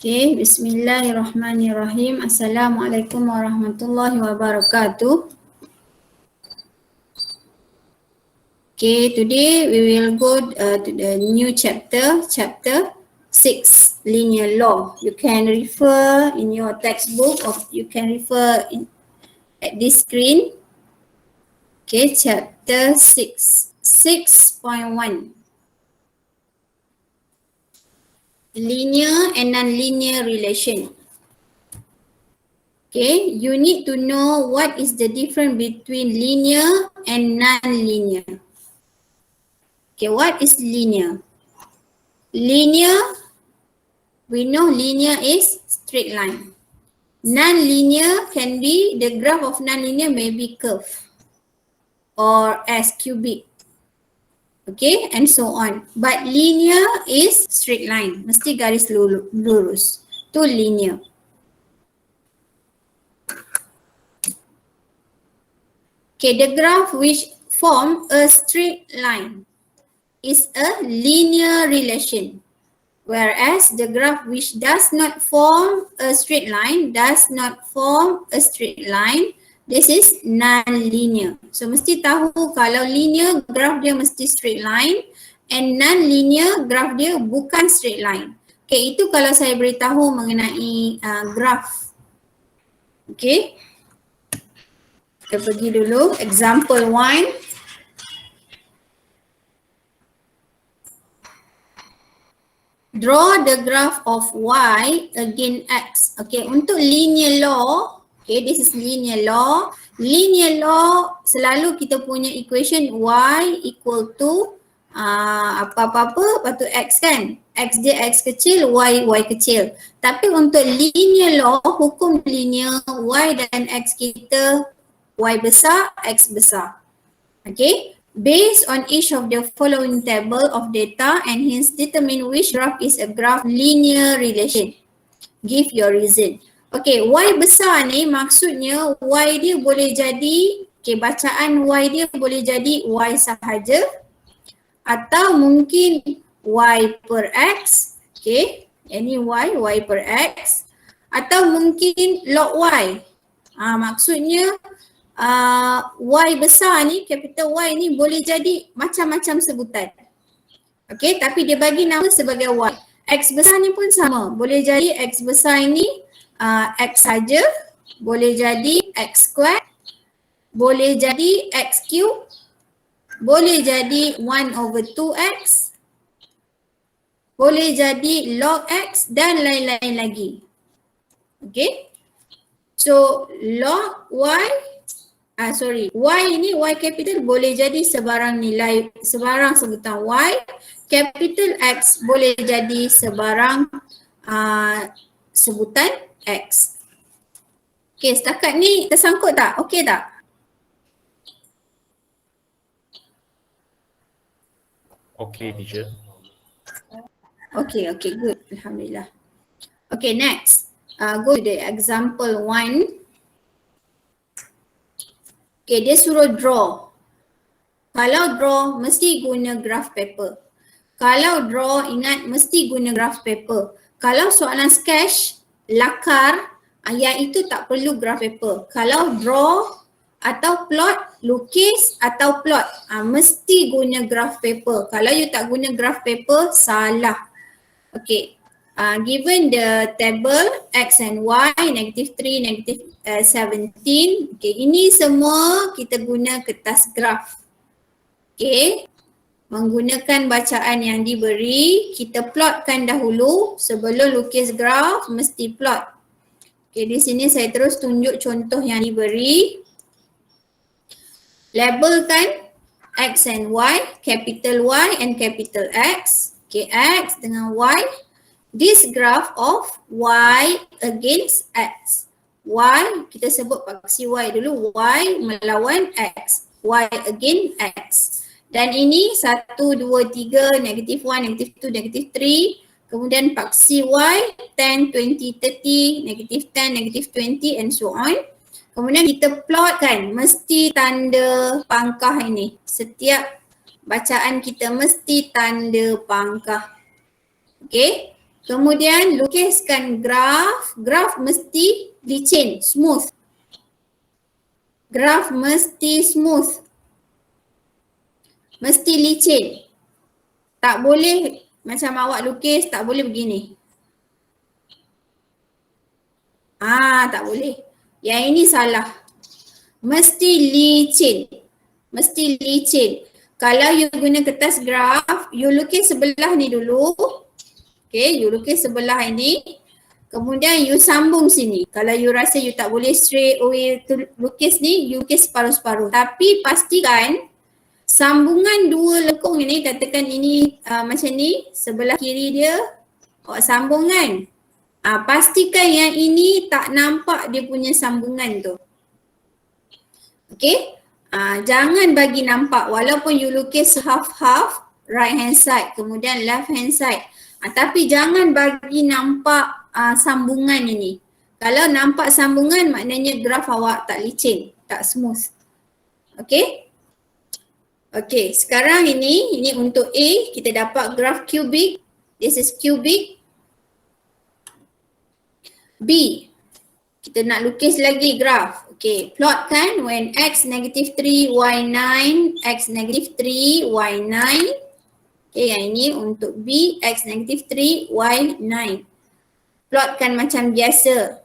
Okay, Bismillahirrahmanirrahim. Assalamualaikum warahmatullahi wabarakatuh. Okay, today we will go to the new chapter 6, linear law. You can refer in your textbook or you can refer at this screen. Okay, chapter 6, 6.1. Linear and non-linear relation. Okay, you need to know what is the difference between linear and non-linear. Okay, what is linear? Linear, we know linear is straight line. Non-linear can be, the graph of non-linear may be curve or as cubic. Okay, and so on. But linear is straight line. Mesti garis lurus. Tu linear. Okay, the graph which form a straight line is a linear relation. Whereas the graph which does not form a straight line, this is non-linear. So mesti tahu kalau linear graph dia mesti straight line and non-linear graph dia bukan straight line. Okay, itu kalau saya beritahu mengenai graph. Okay, kita pergi dulu example 1. Draw the graph of y against x. Okay, untuk linear law, okay, this is linear law. Linear law selalu kita punya equation y equal to apa-apa, lepas tu x kan. X dia x kecil, y kecil. Tapi untuk linear law, hukum linear, y dan x kita y besar, x besar. Okay. Based on each of the following table of data and hence determine which graph is a graph linear relation. Give your reason. Okay, y besar ni maksudnya y dia boleh jadi, okay, bacaan y dia boleh jadi y sahaja atau mungkin y per x, okay, any y per x atau mungkin log y. Maksudnya y besar ni, capital Y ni boleh jadi macam-macam sebutan. Okay, tapi dia bagi nama sebagai Y. X besar ni pun sama. Boleh jadi X besar ini X saja. Boleh jadi X squared. Boleh jadi X cube. Boleh jadi 1/2x. Boleh jadi log X dan lain-lain lagi. Okay. So log Y, Y ini Y capital boleh jadi sebarang nilai, sebarang sebutan Y. Capital X boleh jadi sebarang sebutan X. Okay, setakat ni tersangkut tak? Okay tak? Okay, teacher. Okay, good. Alhamdulillah. Okay, next. Go to the example 1. Okay, dia suruh draw. Kalau draw, mesti guna graph paper. Kalau draw, ingat mesti guna graph paper. Kalau soalan sketch, lakar, yang itu tak perlu graph paper. Kalau draw atau plot, lukis atau plot, mesti guna graph paper. Kalau you tak guna graph paper, salah. Okay. Given the table x and y, -3, -17. Okay, ini semua kita guna kertas graf. Okay, menggunakan bacaan yang diberi, kita plotkan dahulu. Sebelum lukis graf, mesti plot. Okay, di sini saya terus tunjuk contoh yang diberi. Labelkan x and y, capital Y and capital X. Okay, x dengan y. This graph of y against x. Y, kita sebut paksi y dulu, y melawan x. Y against x. Dan ini 1, 2, 3, -1, -2, -3. Kemudian paksi y, 10, 20, 30, -10, -20 and so on. Kemudian kita plotkan, mesti tanda pangkah ini. Setiap bacaan kita mesti tanda pangkah. Okay. Kemudian lukiskan graf. Graf mesti licin, smooth. Graf mesti smooth. Mesti licin. Tak boleh macam awak lukis, tak boleh begini. Tak boleh. Yang ini salah. Mesti licin. Mesti licin. Kalau you guna kertas graf, you lukis sebelah ni dulu. Okay, you lukis sebelah ini. Kemudian you sambung sini. Kalau you rasa you tak boleh straight away tu lukis ni, you lukis separuh-separuh. Tapi pastikan sambungan dua lekung ini, katakan ini macam ni, sebelah kiri dia awak sambung kan. Pastikan yang ini tak nampak dia punya sambungan tu. Okay. Jangan bagi nampak walaupun you lukis half-half, right hand side kemudian left hand side. Tapi jangan bagi nampak sambungan ini. Kalau nampak sambungan maknanya graf awak tak licin, tak smooth. Okay. Okay, sekarang ini untuk A, kita dapat graf cubic. This is cubic. B, kita nak lukis lagi graf. Okay, plotkan when x negative 3, y 9, x negative 3, y 9. Okay, yang ini untuk B, x negative 3, y 9. Plotkan macam biasa.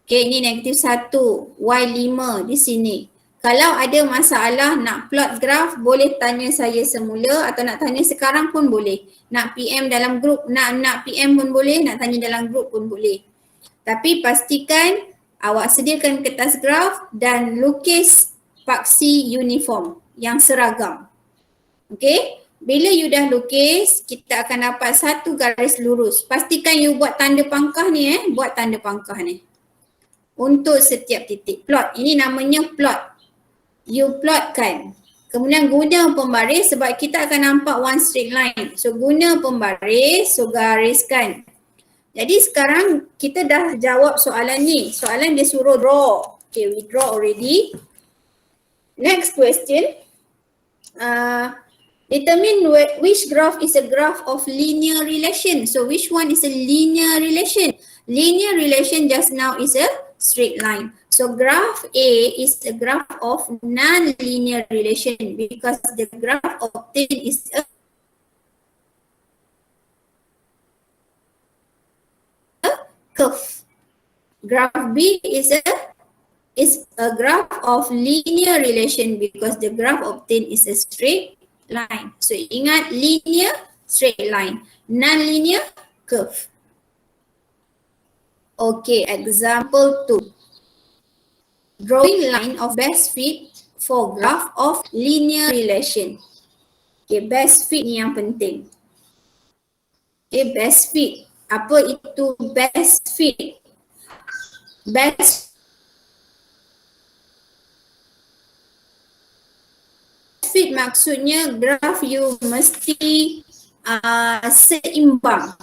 Okay, ini negative 1, y 5 di sini. Kalau ada masalah nak plot graf, boleh tanya saya semula atau nak tanya sekarang pun boleh. Nak PM dalam grup, nak PM pun boleh, nak tanya dalam grup pun boleh. Tapi pastikan awak sediakan kertas graf dan lukis paksi uniform yang seragam. Okay, bila you dah lukis, kita akan dapat satu garis lurus. Pastikan you buat tanda pangkah ni buat tanda pangkah ni. Untuk setiap titik plot, ini namanya plot. You plotkan. Kemudian guna pembaris sebab kita akan nampak one straight line. So guna pembaris, so gariskan. Jadi sekarang kita dah jawab soalan ni. Soalan dia suruh draw. Okay, we draw already. Next question. Determine which graph is a graph of linear relation. So which one is a linear relation? Linear relation just now is a straight line. So graph A is a graph of non-linear relation because the graph obtained is a curve. Graph B is a graph of linear relation because the graph obtained is a straight line. So ingat, linear, straight line. Non-linear, curve. Okay, example 2. Drawing line of best fit for graph of linear relation. Okay, best fit ni yang penting. Okay, best fit. Apa itu best fit? Best fit maksudnya graf you mesti seimbang.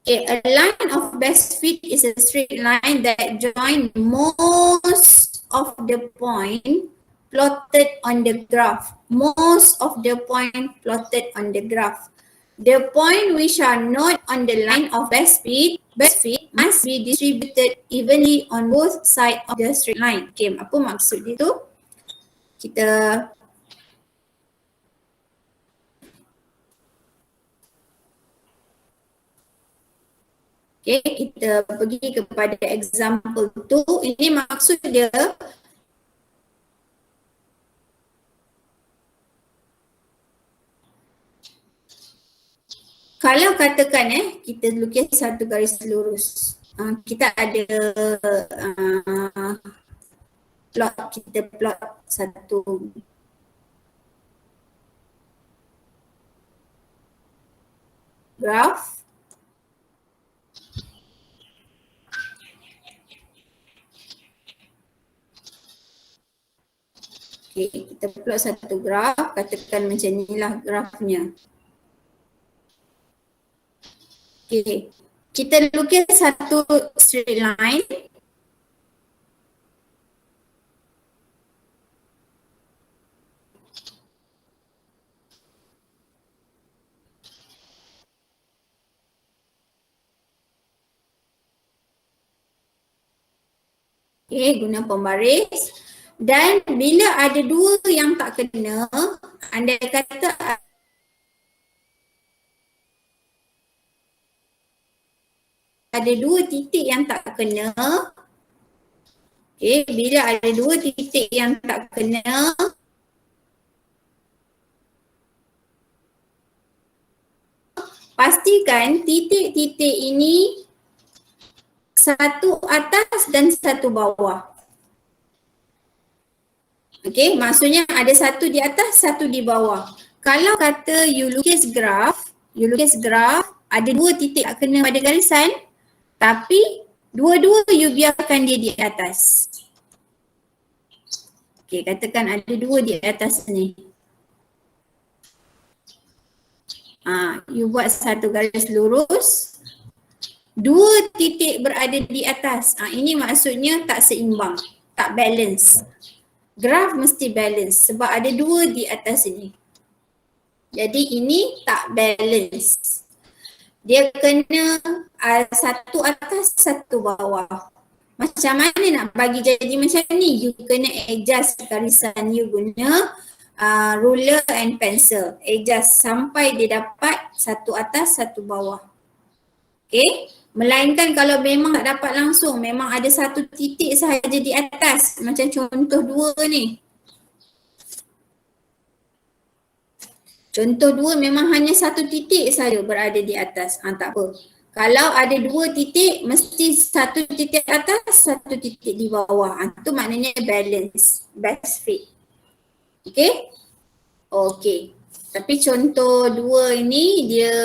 Okay, a line of best fit is a straight line that join most of the point plotted on the graph. Most of the point plotted on the graph. The point which are not on the line of best fit must be distributed evenly on both sides of the straight line. Okay, apa maksud dia tu? Kita okay, kita pergi kepada example tu. Ini maksud dia kalau katakan kita lukis satu garis lurus. Kita ada plot, kita plot satu graph. Okay, kita plot satu graf, katakan macam inilah grafnya. Okay, kita lukis satu straight line. Okay, guna pembaris. Dan bila ada dua yang tak kena, andai kata ada dua titik yang tak kena, okay, bila ada dua titik yang tak kena, pastikan titik-titik ini satu atas dan satu bawah. Okay, maksudnya ada satu di atas, satu di bawah. Kalau kata you lukis graf, ada dua titik tak kena pada garisan, tapi dua-dua you biarkan dia di atas. Okay, katakan ada dua di atas ni. You buat satu garis lurus, dua titik berada di atas. Ini maksudnya tak seimbang, tak balance. Graf mesti balance sebab ada dua di atas ini. Jadi ini tak balance. Dia kena satu atas, satu bawah. Macam mana nak bagi jadi macam ni? You kena adjust garisan you guna ruler and pencil. Adjust sampai dia dapat satu atas, satu bawah. Okay? Melainkan kalau memang tak dapat langsung, memang ada satu titik sahaja di atas. Macam contoh dua ni. Contoh dua memang hanya satu titik saja berada di atas. Tak apa. Kalau ada dua titik, mesti satu titik atas, satu titik di bawah. Itu maknanya balance, best fit. Okay? Okay. Tapi contoh dua ini dia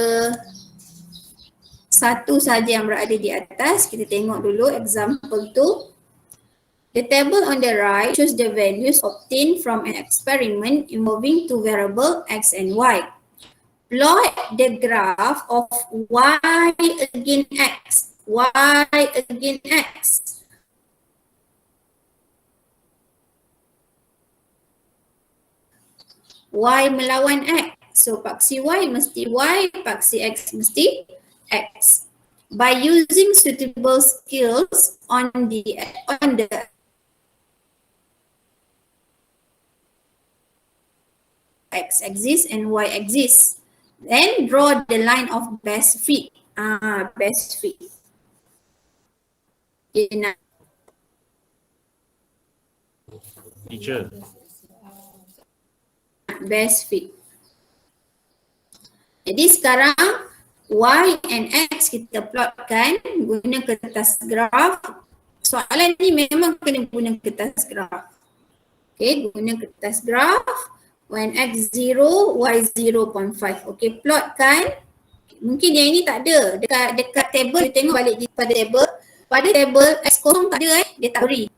satu saja yang berada di atas. Kita tengok dulu example tu. The table on the right shows the values obtained from an experiment involving two variables x and y. Plot the graph of y against x. Y against x. Y melawan x. So paksi y mesti y, paksi x mesti x. By using suitable skills on the x axis and y axis, then draw the line of best fit. Best fit. Okay, now. Teacher, Best fit. Jadi sekarang y and x kita plotkan guna kertas graf. Soalan ni memang kena guna kertas graf. Okay, guna kertas graf. When x 0, y 0.5. Okay, plotkan. Mungkin yang ini tak ada. Dekat table, dia tengok balik pada table. Pada table x kosong tak ada dia tak beri.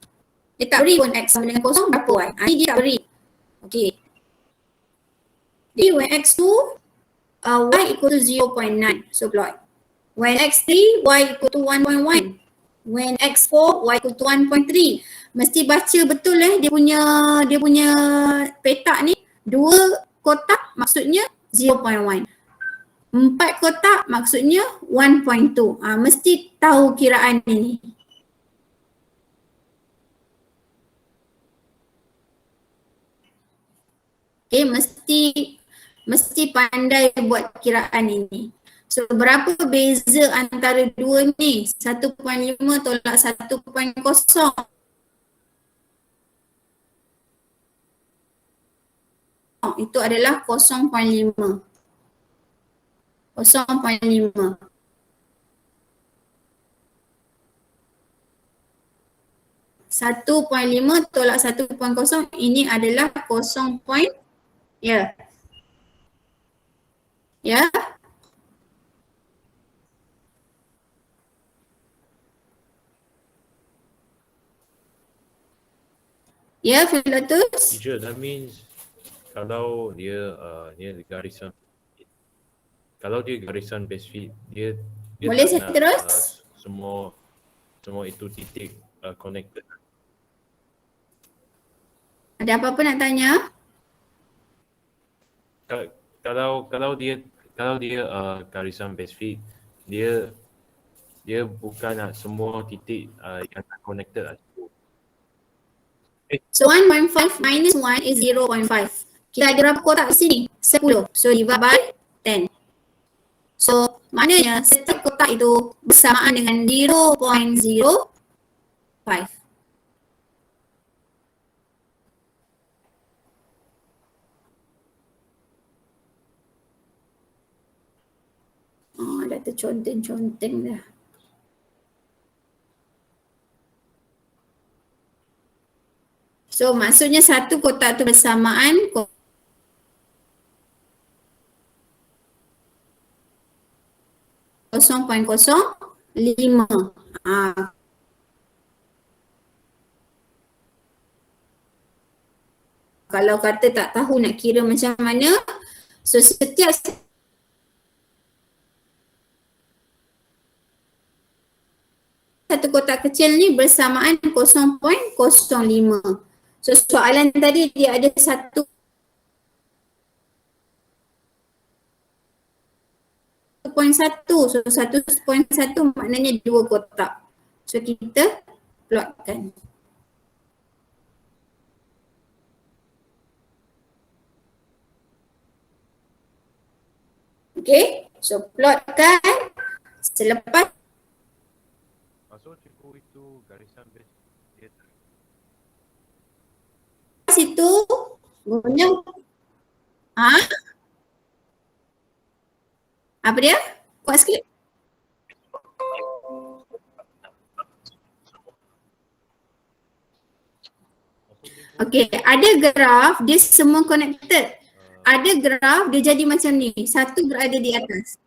Dia tak beri pun x sama dengan kosong berapa y. Ini dia tak beri. Okay. Jadi when x2, y equal to 0.9. So plot. When x3, y equal to 1.1. When x4, y equal to 1.3. Mesti baca betul dia punya petak ni. Dua kotak maksudnya 0.1. 4 kotak maksudnya 1.2. Mesti tahu kiraan ini. Okay, mesti pandai buat kiraan ini. So berapa beza antara dua ni? 1.5 tolak 1.0. Itu adalah 0.5. 0.5. Satu point lima tolak 1.0 ini adalah 0. Ya. Ya. Ya, Philotus. teacher, that means kalau dia garisan, kalau dia garisan best fit, dia Boleh tak saya nak, terus? semua itu titik connected. Ada apa-apa nak tanya? Kalau dia garisan best fit, dia bukan nak semua titik yang tak connected lah. So 1.5 minus 1 is 0.5. Kita ada berapa kotak di sini? 10. So divide by 10. So maknanya setiap kotak itu bersamaan dengan 0.05. Oh, dah terconteng-conteng dah. So maksudnya satu kotak tu bersamaan 0.05. Kalau kata tak tahu nak kira macam mana, so setiap satu kotak kecil ni bersamaan 0.05. So soalan tadi dia ada 1.1, so 1.1 maknanya 2 kotak. So kita plotkan. Okay, so plotkan. Selepas Cikgu itu garisan base dia itu guna apa dia? Kuat sikit. Okay, ada graf dia semua connected. Ada graf dia jadi macam ni. Satu berada di atas.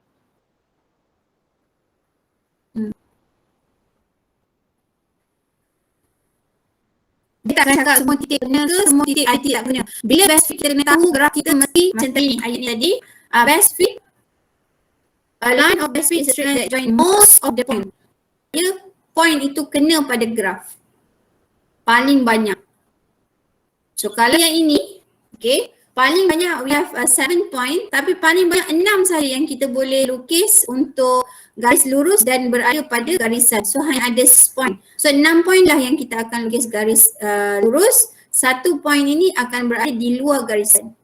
Dia tak akan cakap semua titik benar ke, semua titik IT tak benar. Bila best fit kita kena tahu graf kita mesti macam tadi ayat ni tadi. Best fit, a line of best fit is a straight line that join most of the point. Dia point itu kena pada graf. Paling banyak. So kalau yang ini, okay, paling banyak we have 7 point tapi paling banyak 6 saja yang kita boleh lukis untuk garis lurus dan berada pada garisan. So hanya ada point. So 6 point lah yang kita akan lukis garis lurus. 1 point ini akan berada di luar garisan.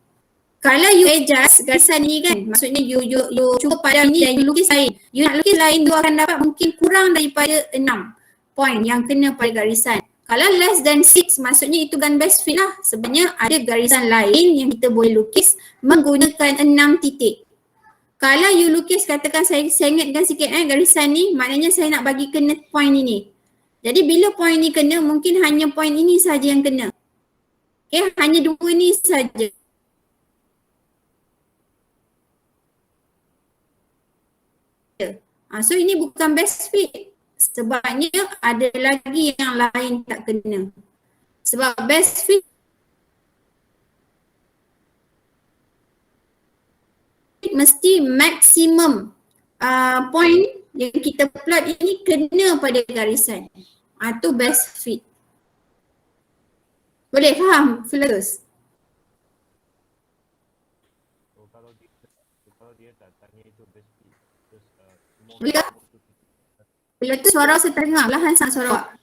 Kalau you adjust garisan ni kan, maksudnya you cuba pada ni dan you lukis lain. You nak lukis lain, you akan dapat mungkin kurang daripada 6 point yang kena pada garisan. Kalau less than 6, maksudnya itu kan best fit lah. Sebenarnya ada garisan lain yang kita boleh lukis menggunakan 6 titik. Kalau you lukis, katakan saya ingatkan sikit garisan ni, maknanya saya nak bagi kena point ini. Jadi bila point ni kena, mungkin hanya point ini saja yang kena. Okay, hanya 2 ni saja. So ini bukan best fit. Sebabnya ada lagi yang lain tak kena. Sebab best fit mesti maksimum point yang kita plot ini kena pada garisan. Tu best fit. Boleh faham, Filatus? kalau dia tak tanya itu best fit terus Boleh tak? Filatus suara saya terdengar, perlahan sangat suara awak.